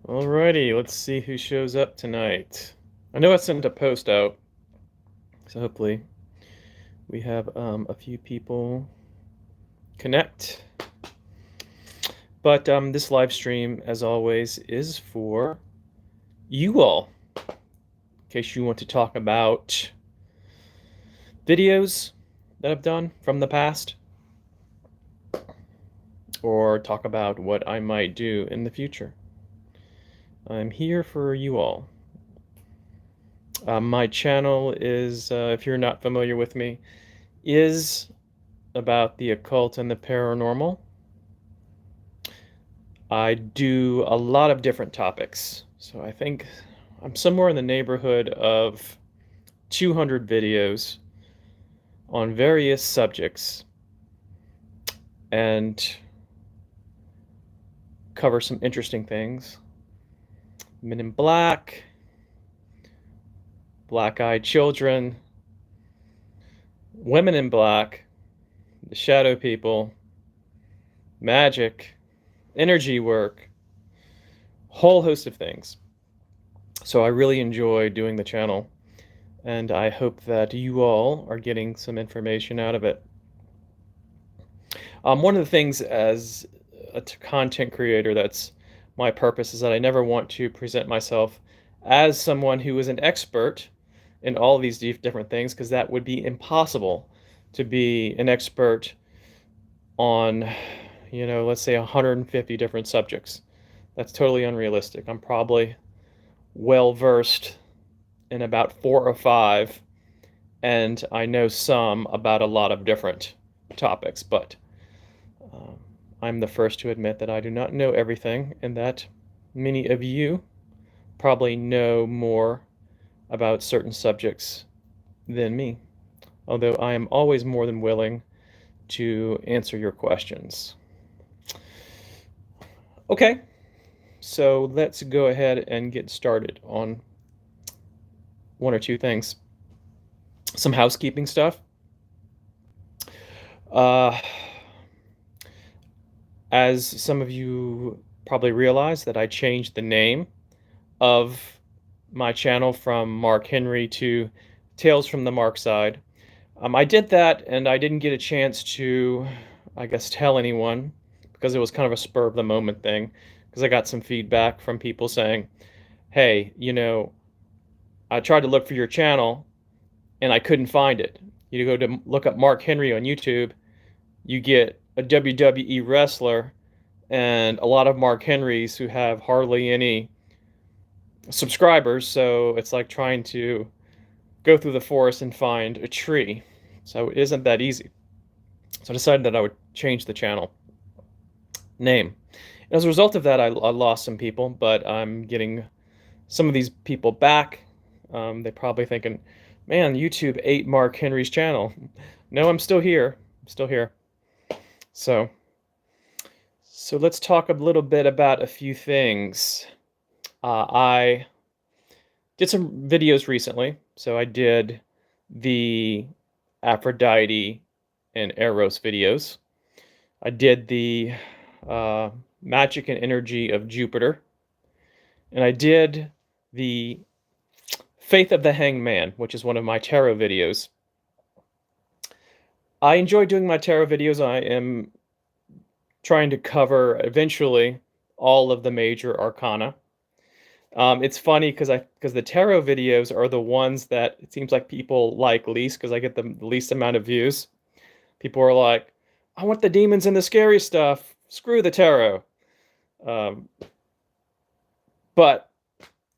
Alrighty, let's see who shows up tonight. I know I sent a post out, so hopefully we have a few people connect. But this live stream, as always, is for you all. In case you want to talk about videos that I've done from the past, or talk about what I might do in the future. I'm here for you all. My channel is, if you're not familiar with me, is about the occult and the paranormal. I do a lot of different topics. So I think I'm somewhere in the neighborhood of 200 videos on various subjects and cover some interesting things. Men in Black, Black-Eyed Children, Women in Black, the Shadow People, magic, energy work, whole host of things. So I really enjoy doing the channel, and I hope that you all are getting some information out of it. One of the things as a content creator that's my purpose is that I never want to present myself as someone who is an expert in all of these different things, because that would be impossible to be an expert on, let's say 150 different subjects. That's totally unrealistic. I'm probably well versed in about 4 or 5, and I know some about a lot of different topics, but I'm the first to admit that I do not know everything, and that many of you probably know more about certain subjects than me, although I am always more than willing to answer your questions. Okay, so let's go ahead and get started on one or two things. Some housekeeping stuff. As some of you probably realize, that I changed the name of my channel from Mark Henry to Tales from the Mark Side. I did that, and I didn't get a chance to, I guess, tell anyone, because it was kind of a spur of the moment thing, because I got some feedback from people saying, hey, I tried to look for your channel and I couldn't find it. You go to look up Mark Henry on YouTube, you get a WWE wrestler and a lot of Mark Henrys who have hardly any subscribers, so it's like trying to go through the forest and find a tree. So it isn't that easy. So I decided that I would change the channel name. And as a result of that, I lost some people, but I'm getting some of these people back. They're probably thinking, man, YouTube ate Mark Henry's channel. No, I'm still here. I'm still here. So let's talk a little bit about a few things. I did some videos recently. So I did the Aphrodite and Eros videos. I did the magic and energy of Jupiter. And I did the Faith of the Hanged Man, which is one of my tarot videos. I enjoy doing my tarot videos. I am trying to cover eventually all of the major arcana. It's funny because the tarot videos are the ones that it seems like people like least, because I get the least amount of views. People are like, I want the demons and the scary stuff. Screw the tarot. But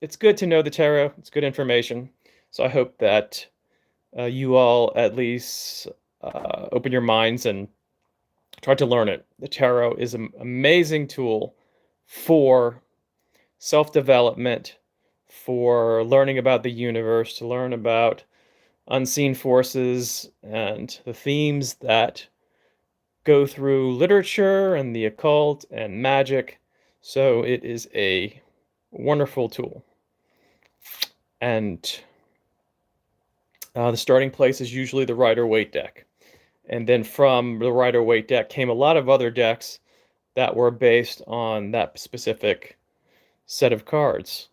it's good to know the tarot. It's good information. So I hope that you all at least open your minds and try to learn it. The tarot is an amazing tool for self-development, for learning about the universe, to learn about unseen forces and the themes that go through literature and the occult and magic. So it is a wonderful tool. And the starting place is usually the Rider-Waite deck. And then from the Rider-Waite deck came a lot of other decks that were based on that specific set of cards.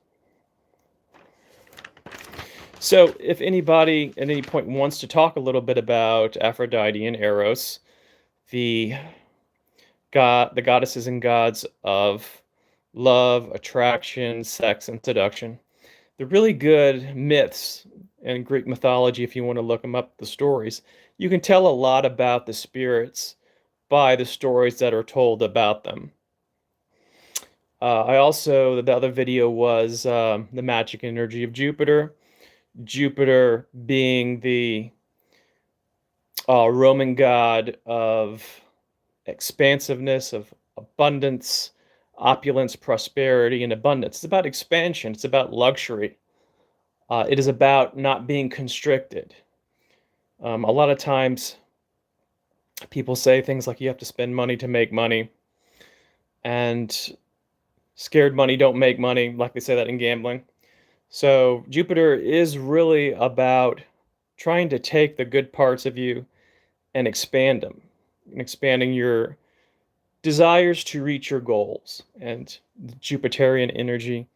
So, if anybody at any point wants to talk a little bit about Aphrodite and Eros, the the goddesses and gods of love, attraction, sex, and seduction, they're really good myths in Greek mythology. If you want to look them up, the stories, you can tell a lot about the spirits by the stories that are told about them. I also, the other video was the magic energy of Jupiter. Jupiter being the Roman god of expansiveness, of abundance, opulence, prosperity, and abundance. It's about expansion, it's about luxury. It is about not being constricted. A lot of times, people say things like you have to spend money to make money, and scared money don't make money, like they say that in gambling. So, Jupiter is really about trying to take the good parts of you and expand them, and expanding your desires to reach your goals. And the Jupiterian energy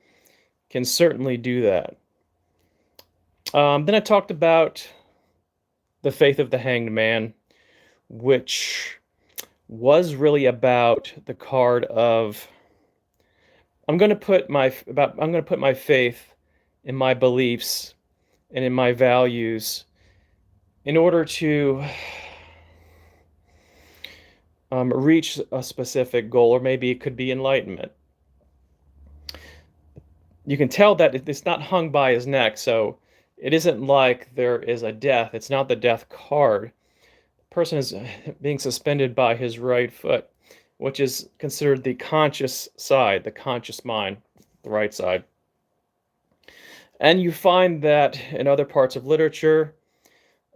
can certainly do that. Then I talked about the faith of the Hanged Man, which was really about the card of I'm going to put my faith in my beliefs and in my values in order to reach a specific goal, or maybe it could be enlightenment. You can tell that it's not hung by his neck, so it isn't like there is a death. It's not the death card. The person is being suspended by his right foot, which is considered the conscious side, the conscious mind, the right side. And you find that in other parts of literature,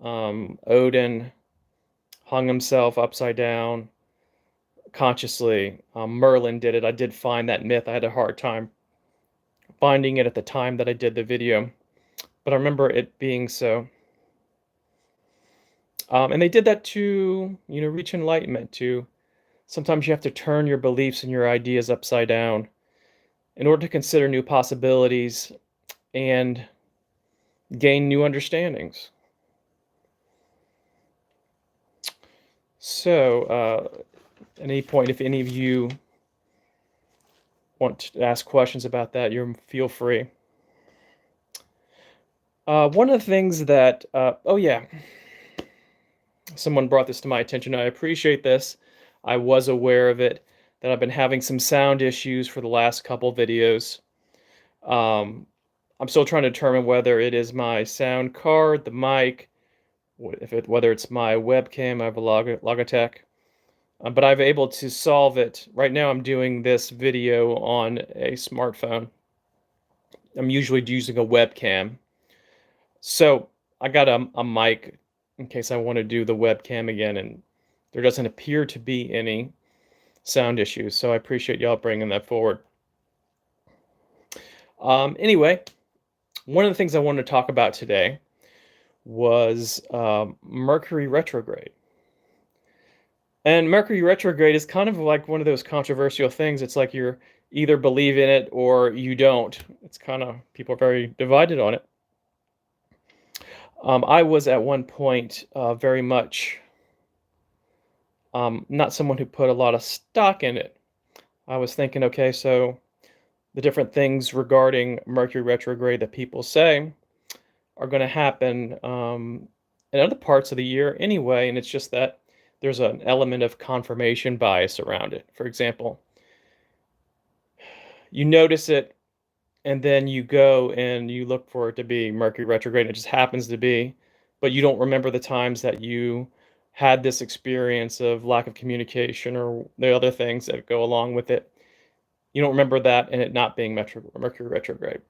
Odin hung himself upside down consciously. Merlin did it. I did find that myth. I had a hard time finding it at the time that I did the video, but I remember it being so. And they did that to, reach enlightenment. To sometimes you have to turn your beliefs and your ideas upside down in order to consider new possibilities and gain new understandings. So, at any point, if any of you want to ask questions about that, feel free. One of the things that, oh yeah, someone brought this to my attention. I appreciate this. I was aware of it, that I've been having some sound issues for the last couple videos. I'm still trying to determine whether it is my sound card, the mic, whether it's my webcam. I have a Logitech. But I've able to solve it. Right now I'm doing this video on a smartphone. I'm usually using a webcam. So I got a mic in case I want to do the webcam again, and there doesn't appear to be any sound issues. So I appreciate y'all bringing that forward. Anyway, one of the things I wanted to talk about today was Mercury Retrograde. And Mercury Retrograde is kind of like one of those controversial things. It's like you're either believe in it or you don't. It's kind of, people are very divided on it. I was at one point very much not someone who put a lot of stock in it. I was thinking, okay, so the different things regarding Mercury Retrograde that people say are going to happen in other parts of the year anyway, and it's just that there's an element of confirmation bias around it. For example, you notice it, and then you go and you look for it to be Mercury retrograde. It just happens to be, but you don't remember the times that you had this experience of lack of communication or the other things that go along with it. You don't remember that and it not being Mercury retrograde.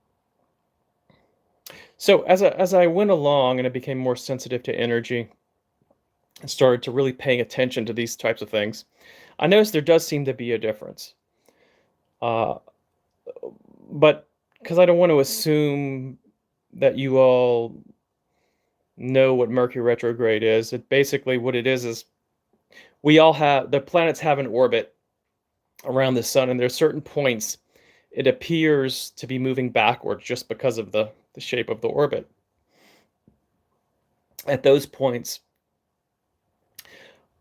So as I went along and I became more sensitive to energy, and started to really paying attention to these types of things, I noticed there does seem to be a difference. But because I don't want to assume that you all know what Mercury retrograde is, basically what it is we all have, the planets have an orbit around the sun, and there's certain points it appears to be moving backwards just because of the shape of the orbit. At those points,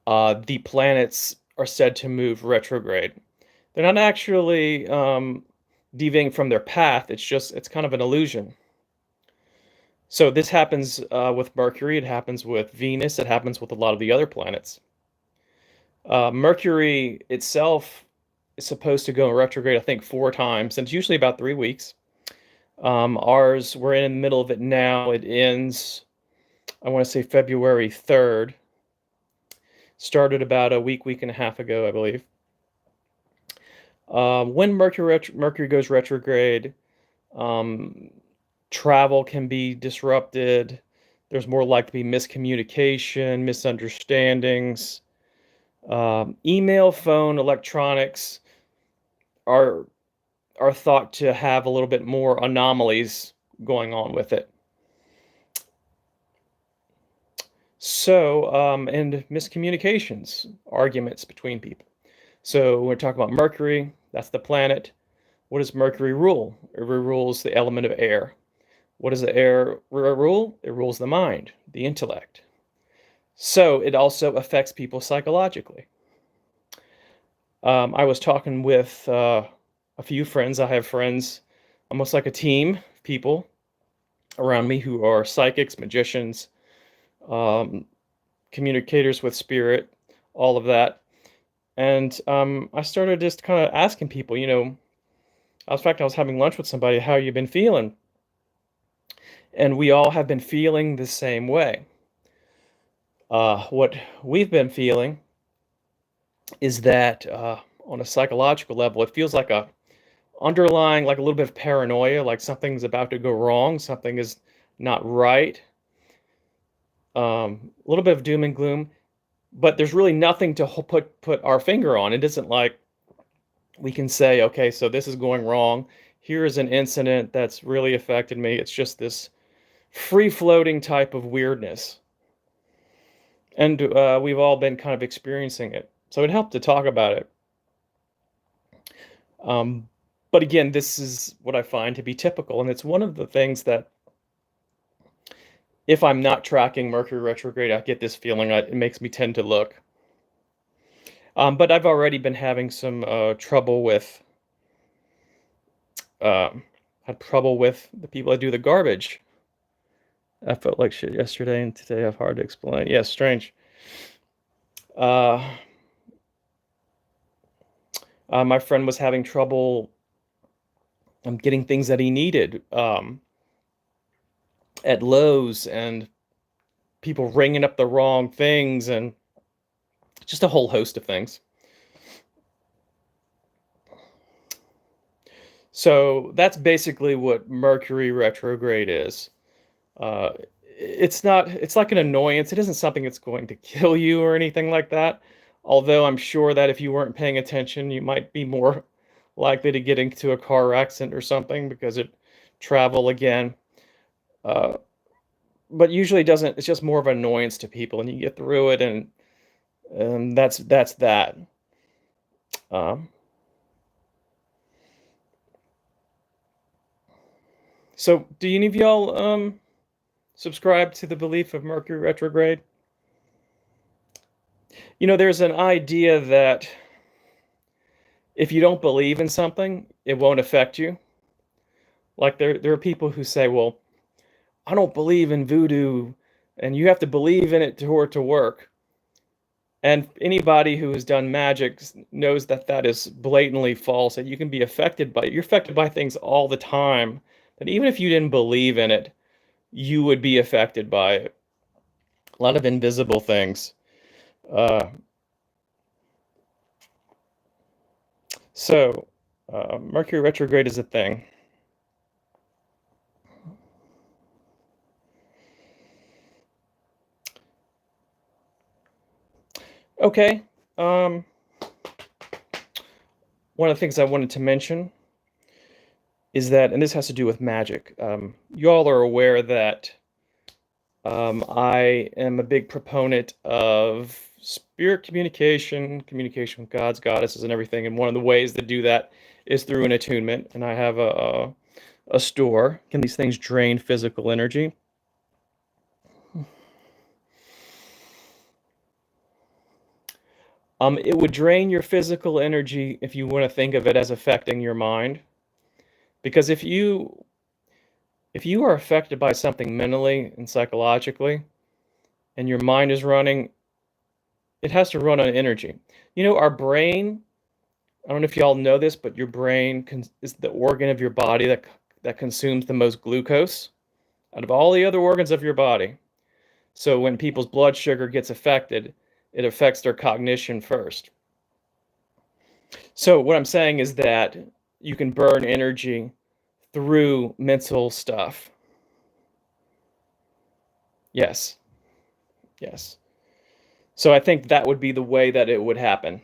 the planets are said to move retrograde. They're not actually deviating from their path. It's kind of an illusion. So this happens with Mercury. It happens with Venus. It happens with a lot of the other planets. Mercury itself is supposed to go retrograde, I think, 4 times, and it's usually about 3 weeks. Ours, we're in the middle of it now. It ends, I want to say, February 3rd. Started about a week and a half ago, I believe. When Mercury goes retrograde, travel can be disrupted. There's more likely to be miscommunication, misunderstandings. Email, phone, electronics are thought to have a little bit more anomalies going on with it. So, and miscommunications, arguments between people. So when we're talking about Mercury, that's the planet. What does Mercury rule? It rules the element of air. What does the air rule? It rules the mind, the intellect. So it also affects people psychologically. I was talking with a few friends. I have friends, almost like a team of people around me who are psychics, magicians, communicators with spirit, all of that. And I started just kind of asking people, in fact, I was having lunch with somebody, how you been feeling? And we all have been feeling the same way. What we've been feeling is that on a psychological level, it feels like a underlying, like a little bit of paranoia, like something's about to go wrong, something is not right. A little bit of doom and gloom, but there's really nothing to put our finger on. It isn't like we can say, okay, so this is going wrong. Here is an incident that's really affected me. It's just this free-floating type of weirdness. And we've all been kind of experiencing it. So it helped to talk about it. But again, this is what I find to be typical. And it's one of the things that, if I'm not tracking Mercury retrograde, I get this feeling. It makes me tend to look. But I've already been having some trouble with had trouble with the people that do the garbage. I felt like shit yesterday, and today I have hard to explain. Yeah, strange. My friend was having trouble getting things that he needed at Lowe's, and people ringing up the wrong things, and just a whole host of things. So that's basically what Mercury retrograde is. It's like an annoyance. It isn't something that's going to kill you or anything like that. Although I'm sure that if you weren't paying attention, you might be more likely to get into a car accident or something because it travel again. But usually it doesn't. It's just more of an annoyance to people, and you get through it, and that's that. So do any of y'all subscribe to the belief of Mercury retrograde? There's an idea that if you don't believe in something, it won't affect you. Like there are people who say, well, I don't believe in voodoo, and you have to believe in it for it to work. And anybody who has done magic knows that that is blatantly false, that you can be you're affected by things all the time, that even if you didn't believe in it, you would be affected by it. A lot of invisible things. So Mercury retrograde is a thing. Okay. One of the things I wanted to mention is that, and this has to do with magic. You all are aware that I am a big proponent of spirit communication, communication with gods, goddesses, and everything. And one of the ways to do that is through an attunement. And I have a store. Can these things drain physical energy? It would drain your physical energy if you want to think of it as affecting your mind. Because if you are affected by something mentally and psychologically, and your mind is running, it has to run on energy. You know, our brain, I don't know if y'all know this, but your brain is the organ of your body that consumes the most glucose out of all the other organs of your body. So when people's blood sugar gets affected, it affects their cognition first. So what I'm saying is that you can burn energy through mental stuff. Yes. Yes. So I think that would be the way that it would happen.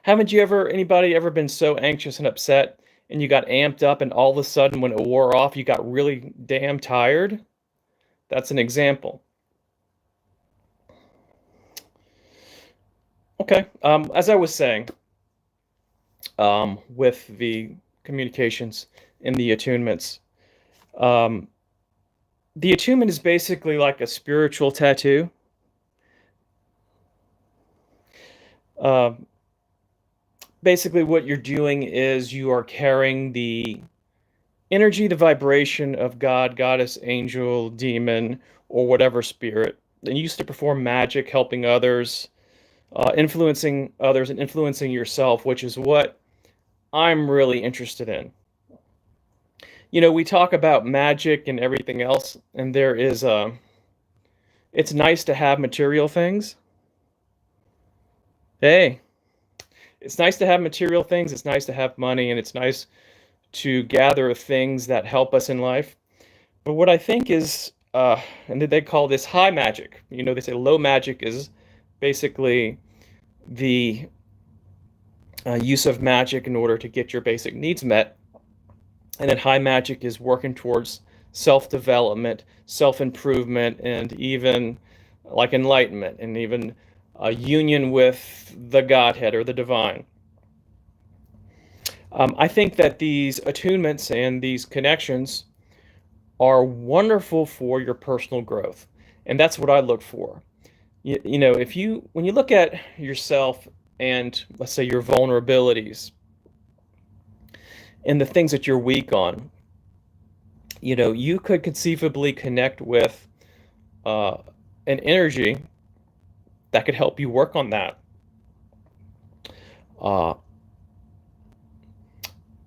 Haven't you anybody ever been so anxious and upset and you got amped up and all of a sudden when it wore off, you got really damn tired? That's an example. Okay. As I was saying, with the communications and the attunements, the attunement is basically like a spiritual tattoo. Basically, what you're doing is you are carrying the energy, the vibration of God, goddess, angel, demon, or whatever spirit. And you used to perform magic, helping others, influencing others, and influencing yourself, which is what I'm really interested in. You know, we talk about magic and everything else, and there is it's nice to have material things. Hey, it's nice to have material things, it's nice to have money, and it's nice to gather things that help us in life. But what I think is, and they call this high magic. You know, they say low magic is basically the use of magic in order to get your basic needs met. And then high magic is working towards self-development, self-improvement, and even like enlightenment, and even a union with the Godhead or the divine. I think that these attunements and these connections are wonderful for your personal growth. And that's what I look for. You know, when you look at yourself and let's say your vulnerabilities and the things that you're weak on, you know, you could conceivably connect with an energy that could help you work on that.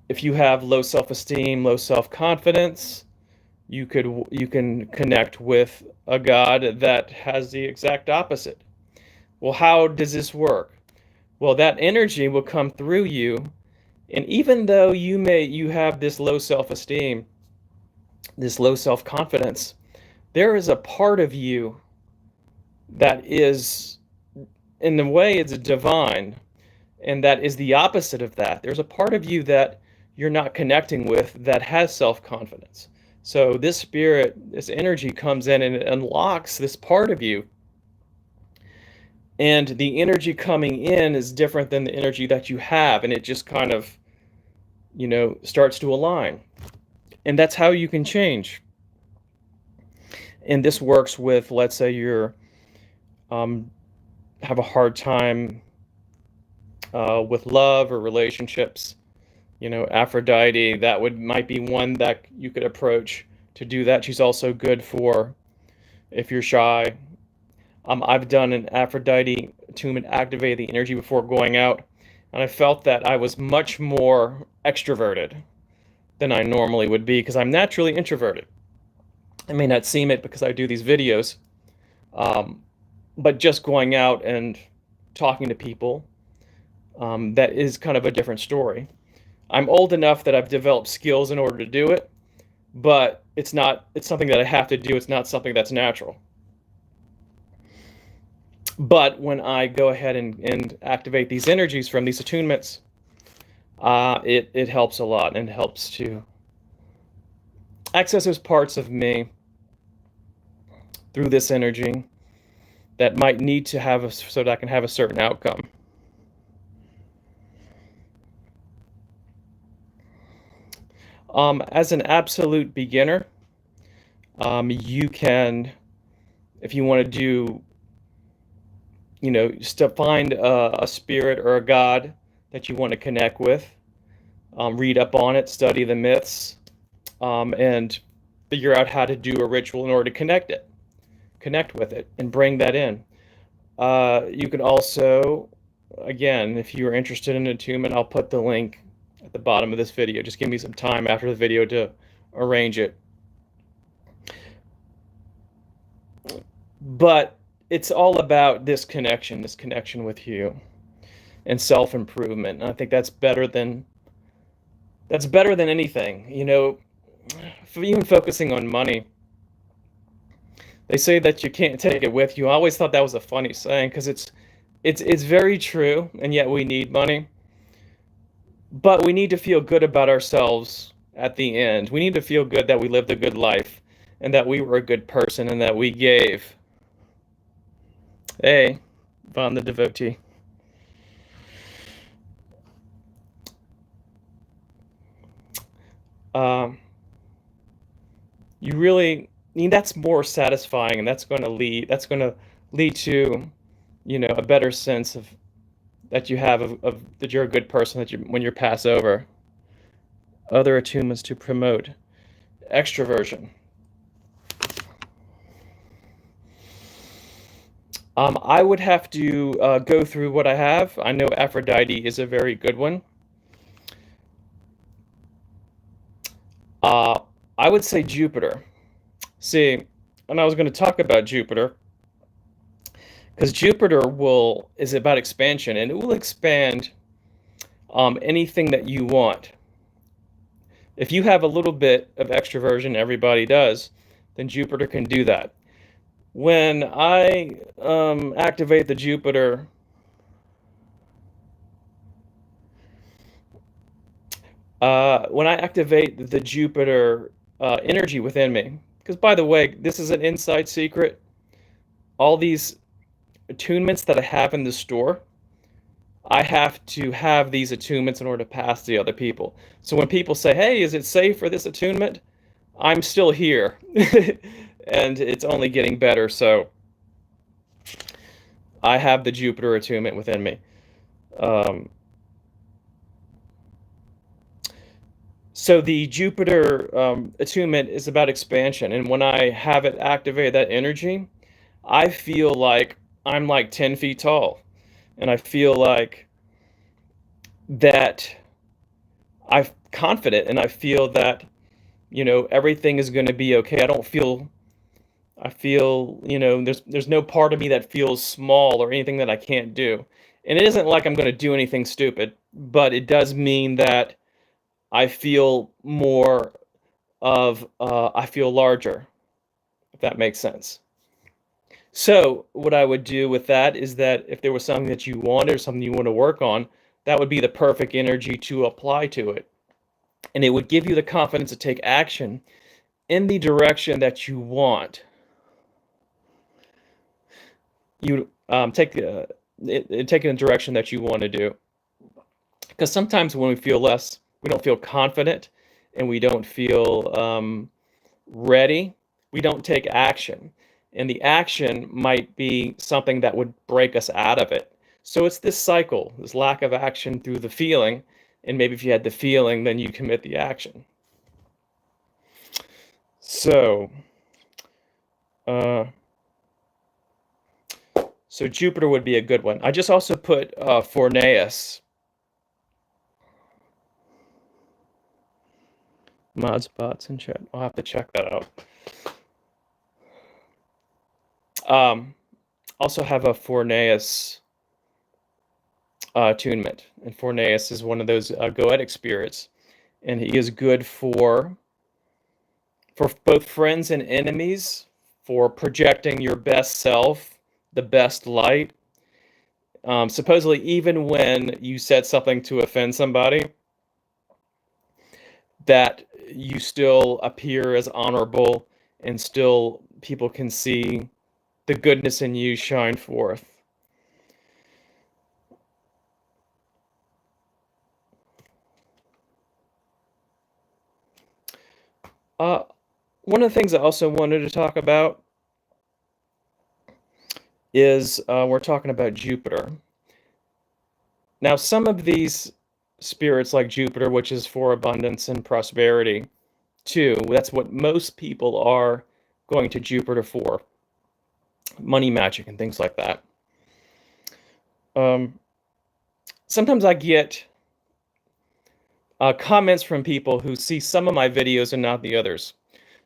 If you have low self-esteem, low self-confidence, you can connect with a God that has the exact opposite. Well, how does this work? Well, that energy will come through you, and even though you have this low self-esteem, this low self-confidence, there is a part of you that is, in a way, it's divine, and that is the opposite of that. There's a part of you that you're not connecting with that has self-confidence. So this spirit, this energy comes in and it unlocks this part of you. And the energy coming in is different than the energy that you have, and it just kind of, you know, starts to align. And that's how you can change. And this works with, let's say you're have a hard time with love or relationships. You know, Aphrodite, might be one that you could approach to do that. She's also good for if you're shy. I've done an Aphrodite attunement, activate the energy before going out, and I felt that I was much more extroverted than I normally would be because I'm naturally introverted. I may not seem it because I do these videos, but just going out and talking to people, that is kind of a different story. I'm old enough that I've developed skills in order to do it, but it's something that I have to do. It's not something that's natural. But when I go ahead and activate these energies from these attunements, it helps a lot and helps to access those parts of me through this energy that might need to have so that I can have a certain outcome. As an absolute beginner, you can, if you want to do, just to find a spirit or a god that you want to connect with, read up on it, study the myths, and figure out how to do a ritual in order to connect with it, and bring that in. You can also, again, if you're interested in attunement, I'll put the link at the bottom of this video. Just give me some time after the video to arrange it. But it's all about this connection with you and self-improvement. And I think that's better than anything. Even focusing on money. They say that you can't take it with you. I always thought that was a funny saying, because it's very true, and yet we need money. But we need to feel good about ourselves at the end. We need to feel good that we lived a good life, and that we were a good person, and that we gave. Hey, Von the Devotee. You really, that's more satisfying, and that's going to lead to, a better sense of that you have of that you're a good person, when you pass over. Other attunements to promote extroversion. I would have to go through what I have. I know Aphrodite is a very good one. I would say Jupiter. See, and I was going to talk about Jupiter, because Jupiter is about expansion, and it will expand anything that you want. If you have a little bit of extroversion, everybody does, then Jupiter can do that. When I activate the Jupiter, energy within me, because, by the way, this is an inside secret. All these attunements that I have in the store, I have to have these attunements in order to pass to other people. So when people say, hey, is it safe for this attunement? I'm still here. And it's only getting better. So I have the Jupiter attunement within me. So the Jupiter attunement is about expansion. And when I have it activate that energy, I feel like I'm like 10 feet tall. And I feel like that I'm confident, and I feel that, everything is going to be okay. I feel, there's no part of me that feels small or anything that I can't do. And it isn't like I'm going to do anything stupid, but it does mean that I feel I feel larger, if that makes sense. So what I would do with that is that if there was something that you wanted or something you want to work on, that would be the perfect energy to apply to it. And it would give you the confidence to take action in the direction that you want. You take it in a direction that you want to do. Because sometimes when we don't feel confident, and we don't feel ready, we don't take action. And the action might be something that would break us out of it. So it's this cycle, this lack of action through the feeling. And maybe if you had the feeling, then you commit the action. So, Jupiter would be a good one. I just also put Forneus. Mods, bots, and chat. I'll have to check that out. Also have a Forneus attunement. And Forneus is one of those goetic spirits. And he is good for both friends and enemies, for projecting your best self, the best light. Supposedly, even when you said something to offend somebody, that you still appear as honorable and still people can see the goodness in you shine forth. One of the things I also wanted to talk about is we're talking about Jupiter. Now, some of these spirits, like Jupiter, which is for abundance and prosperity, too, that's what most people are going to Jupiter for. Money magic and things like that. Sometimes I get comments from people who see some of my videos and not the others.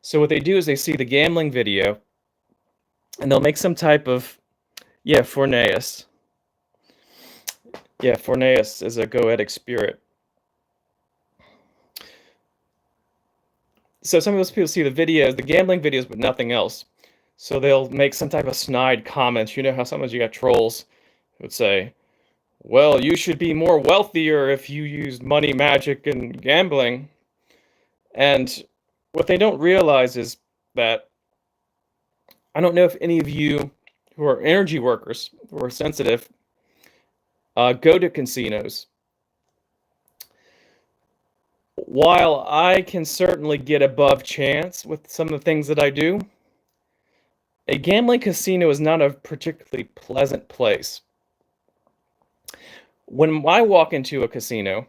So what they do is they see the gambling video, and they'll make some type of, Forneus. Yeah, Forneus is a goetic spirit. So some of those people see the videos, the gambling videos, but nothing else. So they'll make some type of snide comments. You know how sometimes you got trolls who would say, well, you should be more wealthier if you used money magic and gambling. And what they don't realize is that I don't know if any of you who are energy workers, who are sensitive, go to casinos. While I can certainly get above chance with some of the things that I do, a gambling casino is not a particularly pleasant place. When I walk into a casino,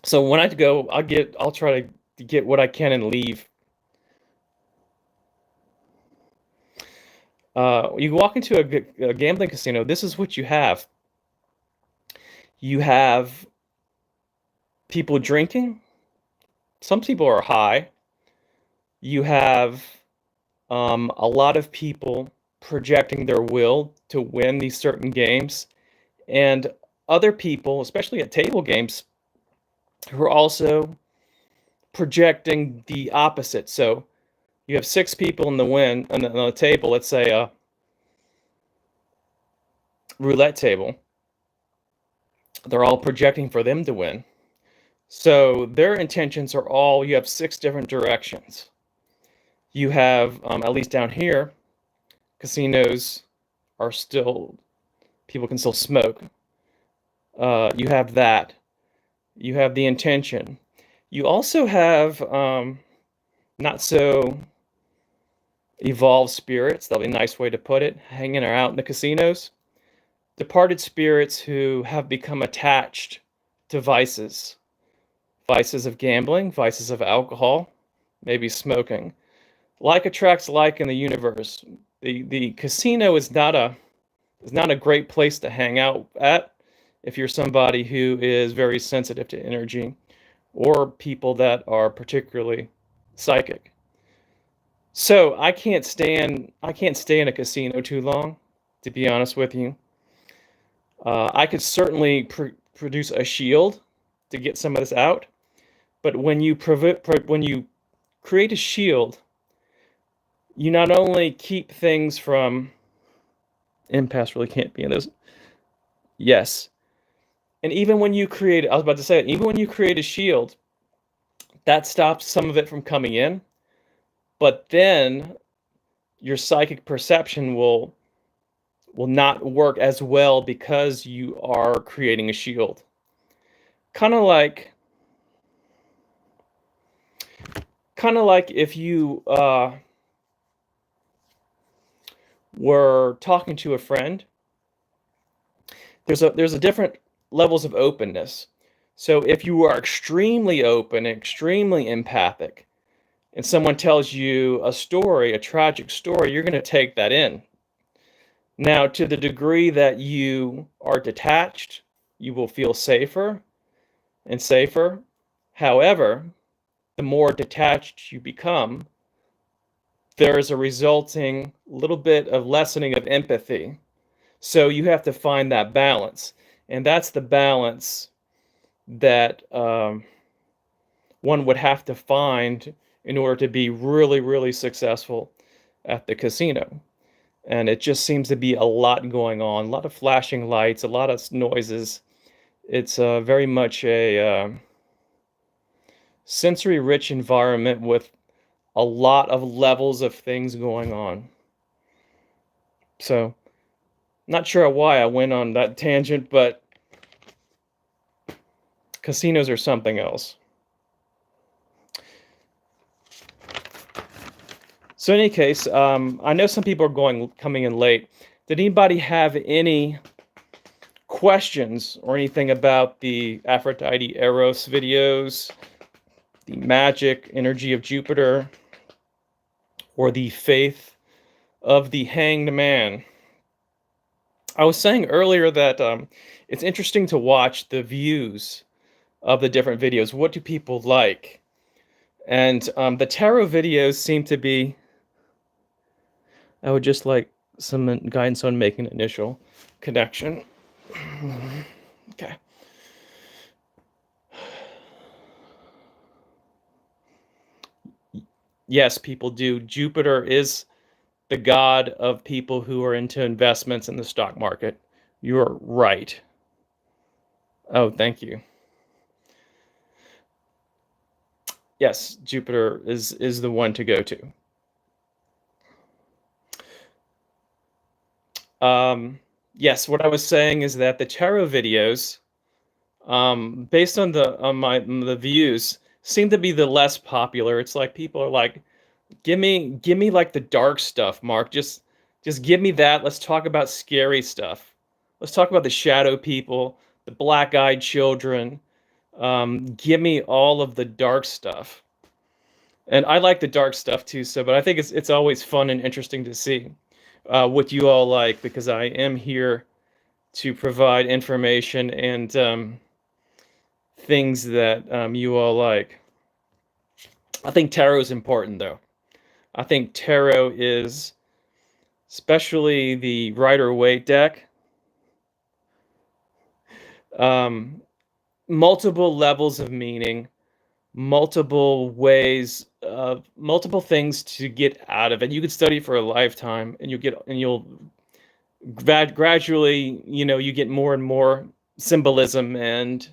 so when I go, I'll try to get what I can and leave. You walk into a gambling casino, this is what you have. You have people drinking. Some people are high. You have a lot of people projecting their will to win these certain games, and other people, especially at table games, who are also projecting the opposite. So you have 6 people in the on the table, let's say a roulette table. They're all projecting for them to win. So their intentions are all, you have 6 different directions. You have, at least down here, casinos are still, people can still smoke. You have that. You have the intention. You also have not so evolved spirits, that'll be a nice way to put it, hanging out in the casinos. Departed spirits who have become attached to vices. Vices of gambling, vices of alcohol, maybe smoking. Like attracts like in the universe. The casino is not a great place to hang out at if you're somebody who is very sensitive to energy, or people that are particularly psychic. So I can't stay in a casino too long, to be honest with you. I could certainly produce a shield to get some of this out, but when you create a shield, you not only keep things from, impasse really can't be in those. Yes. And even when you create, I was about to say it, even when you create a shield, that stops some of it from coming in, but then your psychic perception will not work as well because you are creating a shield. Kind of like if you were talking to a friend. There's a different levels of openness. So if you are extremely open, extremely empathic, and someone tells you a story, a tragic story, you're going to take that in. Now, to the degree that you are detached, you will feel safer and safer. However, the more detached you become, there is a resulting little bit of lessening of empathy. So you have to find that balance. And that's the balance that one would have to find in order to be really, really successful at the casino. And it just seems to be a lot going on, a lot of flashing lights, a lot of noises. It's very much a sensory-rich environment with a lot of levels of things going on. So, not sure why I went on that tangent, but casinos are something else. So in any case, I know some people are coming in late. Did anybody have any questions or anything about the Aphrodite Eros videos, the magic energy of Jupiter, or the faith of the hanged man? I was saying earlier that it's interesting to watch the views of the different videos. What do people like? And the tarot videos seem to be. I would just like some guidance on making an initial connection. Okay. Yes, people do. Jupiter is the god of people who are into investments in the stock market. You're right. Oh, thank you. Yes, Jupiter is the one to go to. Yes, what I was saying is that the tarot videos, based on the views, seem to be the less popular. It's like people are like, give me like the dark stuff, Mark. Just give me that. Let's talk about scary stuff. Let's talk about the shadow people, the black-eyed children. Give me all of the dark stuff. And I like the dark stuff too, so but I think it's always fun and interesting to see what you all like, because I am here to provide information and things that you all like. I think tarot is important, though. I think tarot is, especially the Rider-Waite deck, um, multiple levels of meaning, multiple ways of multiple things to get out of it. You could study for a lifetime, and you'll gradually, you get more and more symbolism, and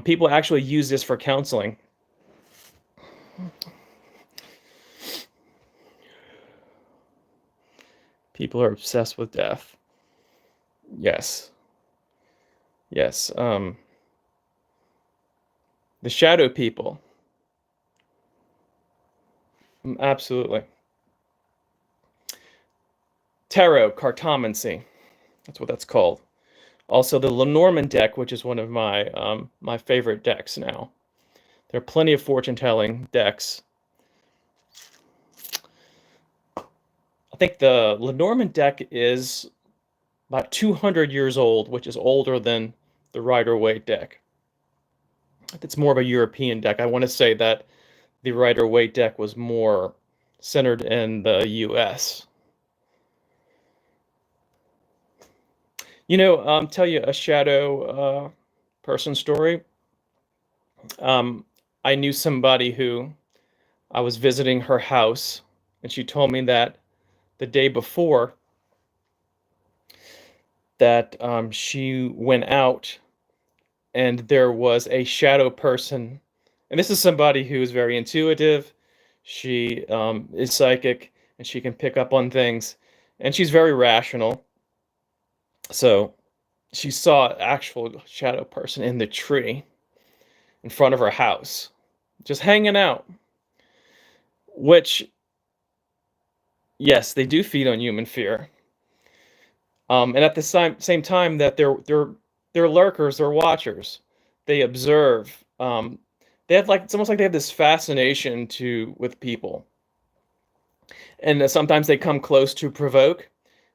people actually use this for counseling. People are obsessed with death. Yes. Yes. The shadow people. Absolutely. Tarot, cartomancy. That's what that's called. Also, the Lenormand deck, which is one of my favorite decks now. There are plenty of fortune-telling decks. I think the Lenormand deck is about 200 years old, which is older than the Rider-Waite deck. It's more of a European deck. I want to say that the Rider-Waite deck was more centered in the US. Tell you a shadow person story. I knew somebody who I was visiting her house, and she told me that the day before that she went out and there was a shadow person. And this is somebody who is very intuitive. She is psychic, and she can pick up on things, and she's very rational. So she saw an actual shadow person in the tree in front of her house, just hanging out. Which, yes, they do feed on human fear. And at the same time that they're lurkers, they're watchers. They observe. They have it's almost like they have this fascination with people, and sometimes they come close to provoke.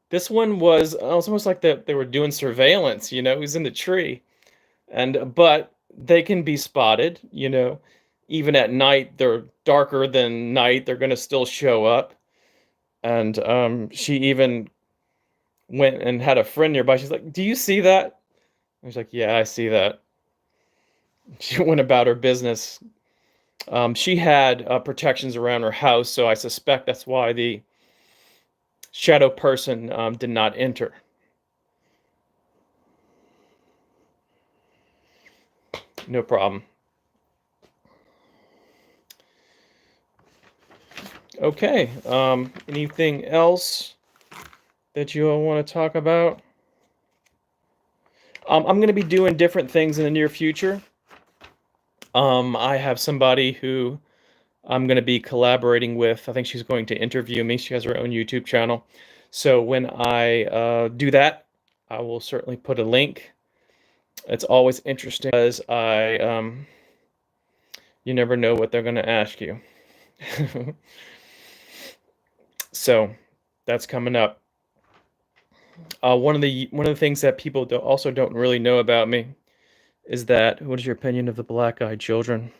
This one was almost like they were doing surveillance. He was in the tree, but they can be spotted. Even at night, they're darker than night. They're going to still show up. And she even went and had a friend nearby. She's like, "Do you see that?" I was like, "Yeah, I see that." She went about her business. She had protections around her house, so I suspect that's why the shadow person did not enter. No problem. Okay. Anything else that you all want to talk about? I'm going to be doing different things in the near future. I have somebody who I'm going to be collaborating with. I think she's going to interview me. She has her own YouTube channel. So when I do that, I will certainly put a link. It's always interesting because you never know what they're going to ask you. So that's coming up. One of the things that people also don't really know about me is that, what is your opinion of the black-eyed children?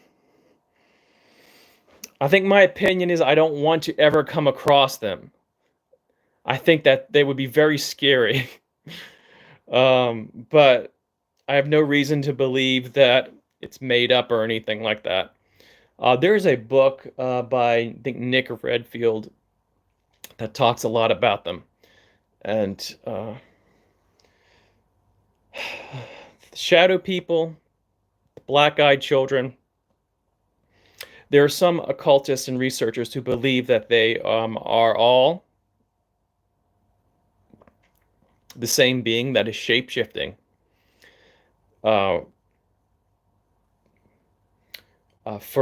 I think my opinion is I don't want to ever come across them. I think that they would be very scary. But I have no reason to believe that it's made up or anything like that. There's a book by, I think, Nick Redfield that talks a lot about them. And shadow people, black-eyed children. There are some occultists and researchers who believe that they are all the same being that is shape-shifting. For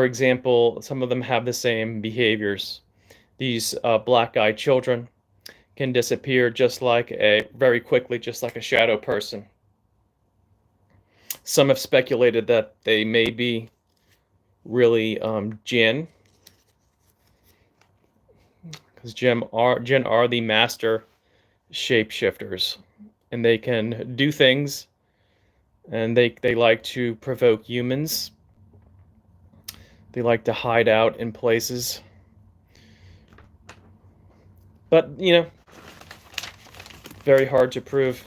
example, some of them have the same behaviors. These black-eyed children can disappear very quickly, just like a shadow person. Some have speculated that they may be really jinn, because jinn are the master shapeshifters, and they can do things, and they like to provoke humans. They like to hide out in places, but very hard to prove.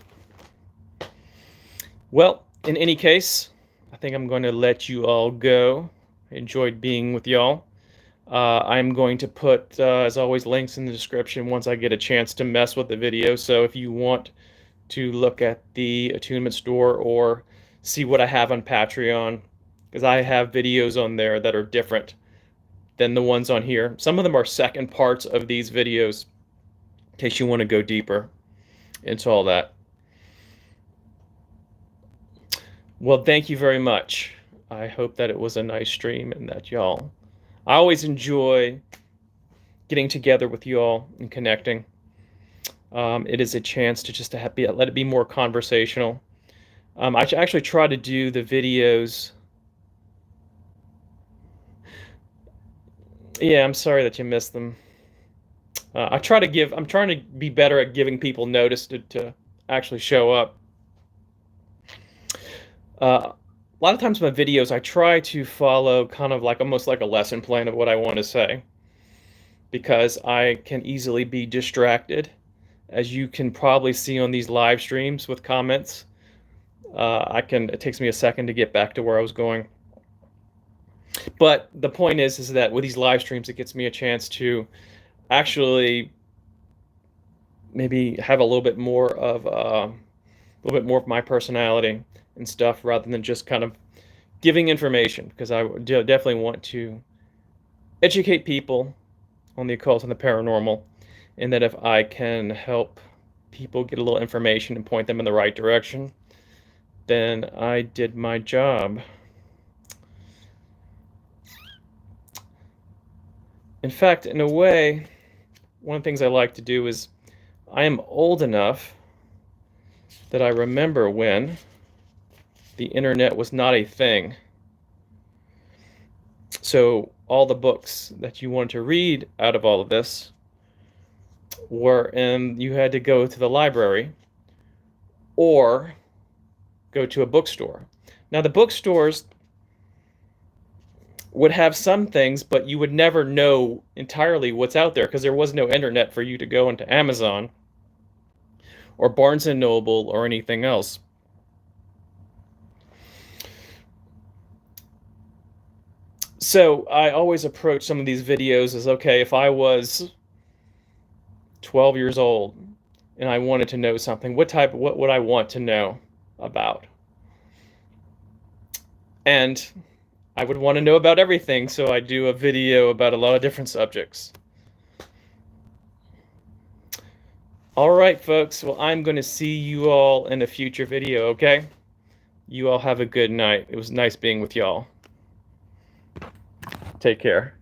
Well, in any case, I think I'm going to let you all go. I enjoyed being with y'all. I'm going to put, as always, links in the description once I get a chance to mess with the video. So if you want to look at the attunement store or see what I have on Patreon, because I have videos on there that are different than the ones on here. Some of them are second parts of these videos, in case you want to go deeper into all that. Well, thank you very much. I hope that it was a nice stream and that y'all... I always enjoy getting together with you all and connecting. It is a chance to just let it be more conversational. I actually try to do the videos. Yeah, I'm sorry that you missed them. I'm trying to be better at giving people notice to actually show up. A lot of times my videos, I try to follow kind of like almost like a lesson plan of what I want to say, because I can easily be distracted, as you can probably see on these live streams with comments. It takes me a second to get back to where I was going. But the point is that with these live streams, it gets me a chance to actually maybe have a little bit more of my personality and stuff, rather than just kind of giving information, because I definitely want to educate people on the occult and the paranormal, and that if I can help people get a little information and point them in the right direction, then I did my job. In fact, in a way, one of the things I like to do is, I am old enough that I remember when the internet was not a thing. So all the books that you wanted to read out of all of this you had to go to the library or go to a bookstore. Now, the bookstores would have some things, but you would never know entirely what's out there, because there was no internet for you to go into Amazon or Barnes & Noble or anything else. So I always approach some of these videos as, okay, if I was 12 years old and I wanted to know something, what would I want to know about? And I would want to know about everything, so I do a video about a lot of different subjects. All right, folks. Well, I'm going to see you all in a future video, okay? You all have a good night. It was nice being with y'all. Take care.